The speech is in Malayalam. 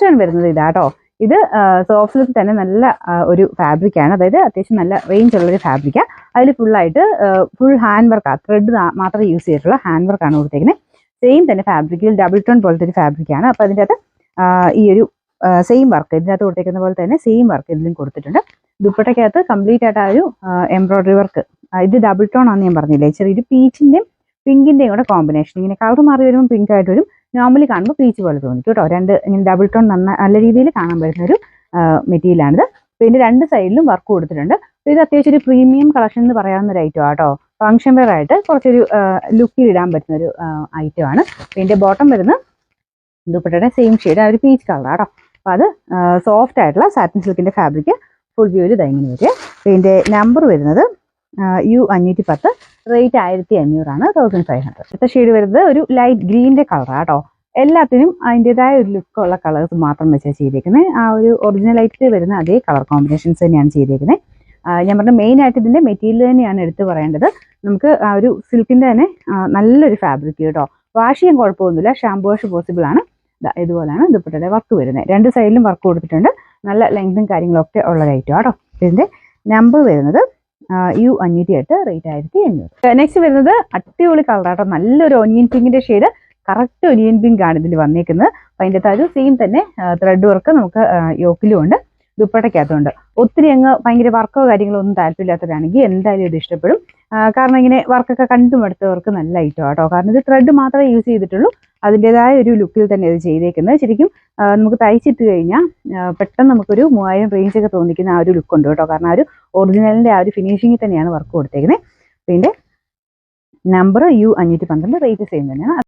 ടേൺ വരുന്നത് ഇതാട്ടോ. ഇത് സോഫ്റ്റ് സിൽക്ക് തന്നെ നല്ല ഒരു ഫാബ്രിക്കാണ്, അതായത് അത്യാവശ്യം നല്ല റേഞ്ച് ഉള്ളൊരു ഫാബ്രിക്കാണ്. അതിൽ ഫുള്ളായിട്ട് ഫുൾ ഹാൻഡ് വർക്കാണ്, ത്രെഡ് മാത്രം യൂസ് ചെയ്തിട്ടുള്ള ഹാൻഡ് വർക്കാണ് കൊടുത്തേക്കുന്നത്. സെയിം തന്നെ ഫാബ്രിക്കിൽ ഡബിൾ ടോൺ പോലത്തെ ഒരു ഫാബ്രിക്കാണ്. അപ്പോൾ അതിൻ്റെ അകത്ത് ഈ ഒരു സെയിം വർക്ക് ഇതിൻ്റെ അകത്ത് കൊടുത്തേക്കുന്ന പോലെ തന്നെ സെയിം വർക്ക് ഇതിലും കൊടുത്തിട്ടുണ്ട്. ദുപ്പട്ടയ്ക്കകത്ത് കംപ്ലീറ്റ് ആയിട്ട് ആ ഒരു എംബ്രോയിഡറി വർക്ക്, ഇത് ഡബിൾ ടോൺ ആണെന്ന് ഞാൻ പറഞ്ഞില്ലേ, ചെറിയൊരു പീച്ചിൻ്റെയും പിങ്കിൻ്റെയും കൂടെ കോമ്പിനേഷൻ. ഇങ്ങനെ കളർ മാറി വരുമ്പോൾ പിങ്ക് ആയിട്ട് വരും, നോർമലി കാണുമ്പോൾ പീച്ച് പോലെ തോന്നിക്കും കേട്ടോ. രണ്ട് ഇങ്ങനെ ഡബിൾ ടോൺ നല്ല രീതിയിൽ കാണാൻ പറ്റുന്ന ഒരു മെറ്റീരിയലാണിത്. പിന്നെ രണ്ട് സൈഡിലും വർക്ക് കൊടുത്തിട്ടുണ്ട്. ഇത് അത്യാവശ്യം ഒരു പ്രീമിയം കളക്ഷൻ എന്ന് പറയാവുന്ന ഒരു ഐറ്റം ആട്ടോ. ഫംഗ്ഷൻ വെയർ ആയിട്ട് കുറച്ചൊരു ലുക്കിൽ ഇടാൻ പറ്റുന്ന ഒരു ഐറ്റമാണ്. പിന്നെ ബോട്ടം വരുന്ന ദുപ്പട്ടയുടെ സെയിം ഷെയ്ഡ്, ആ ഒരു പീച്ച് കളറാട്ടോ. അപ്പോൾ അത് സോഫ്റ്റ് ആയിട്ടുള്ള സാറ്റിൻ സിൽക്കിൻ്റെ ഫാബ്രിക്, ഫുൾ വ്യൂ ഇങ്ങനെ വരിക. പിന്നെ നമ്പർ വരുന്നത് U510, റേറ്റ് 1500 1500. അടുത്ത ഷെയ്ഡ് വരുന്നത് ഒരു ലൈറ്റ് ഗ്രീനിൻ്റെ കളറാണ് കേട്ടോ. എല്ലാത്തിനും അതിൻ്റെതായ ഒരു ലുക്കുള്ള കളേഴ്സ് മാത്രം വെച്ചാൽ ചെയ്തേക്കുന്നത്. ആ ഒരു ഒറിജിനലായിട്ട് വരുന്ന അതേ കളർ കോമ്പിനേഷൻസ് തന്നെയാണ് ചെയ്തേക്കുന്നത്. ഞാൻ പറഞ്ഞ മെയിനായിട്ട് ഇതിൻ്റെ മെറ്റീരിയൽ തന്നെയാണ് എടുത്തു പറയേണ്ടത്. നമുക്ക് ആ ഒരു സിൽക്കിൻ്റെ തന്നെ നല്ലൊരു ഫാബ്രിക് കേട്ടോ. വാഷ് ചെയ്യാൻ കുഴപ്പമൊന്നുമില്ല, ഷാമ്പു വാഷ് പോസിബിൾ ആണ്. ഇതുപോലെയാണ് ദുപ്പട്ടയുടെ വർക്ക് വരുന്നത്. രണ്ട് സൈഡിലും വർക്ക് കൊടുത്തിട്ടുണ്ട്. നല്ല ലെങ്തും കാര്യങ്ങളൊക്കെ ഉള്ള ഐറ്റം കേട്ടോ. ഇതിൻ്റെ നമ്പർ വരുന്നത് U508, റേറ്റ് 1500. നെക്സ്റ്റ് വരുന്നത് അടിപൊളി കളറാട്ടോ, നല്ലൊരു ഒനിയൻ പിങ്കിൻ്റെ ഷെയ്ഡ്, കറക്റ്റ് ഒനിയൻ പിങ്ക് ആണ് ഇതിൽ വന്നേക്കുന്നത്. അപ്പം അതിൻ്റെ താഴെ സെയിം തന്നെ ത്രെഡ് വർക്ക് നമുക്ക് യോക്കിലും ഉണ്ട്, ദുപ്പട്ടയ്ക്കകത്തുണ്ട്. ഒത്തിരി അങ്ങ് ഭയങ്കര വർക്കോ കാര്യങ്ങളോ ഒന്നും താല്പര്യമില്ലാത്തവരാണെങ്കിൽ എന്തായാലും ഇത് ഇഷ്ടപ്പെടും. കാരണം ഇങ്ങനെ വർക്കൊക്കെ കണ്ടുമെടുത്തവർക്ക് നല്ല ഐറ്റം കേട്ടോ. കാരണം ഇത് ത്രെഡ് മാത്രമേ യൂസ് ചെയ്തിട്ടുള്ളൂ, അതിൻ്റെതായ ഒരു ലുക്കിൽ തന്നെ ഇത് ചെയ്തേക്കുന്നത്. ശരിക്കും നമുക്ക് തയ്ച്ചിട്ട് കഴിഞ്ഞാൽ പെട്ടെന്ന് നമുക്കൊരു 3000 റേഞ്ചൊക്കെ തോന്നിക്കുന്ന ആ ഒരു ലുക്ക് ഉണ്ട് കേട്ടോ. കാരണം ആ ഒരു ഒറിജിനലിൻ്റെ ആ ഒരു ഫിനിഷിങ്ങിൽ തന്നെയാണ് വർക്ക് കൊടുത്തേക്കുന്നത്. പിന്നെ നമ്പർ U512, റേറ്റ് സെയിം തന്നെയാണ്.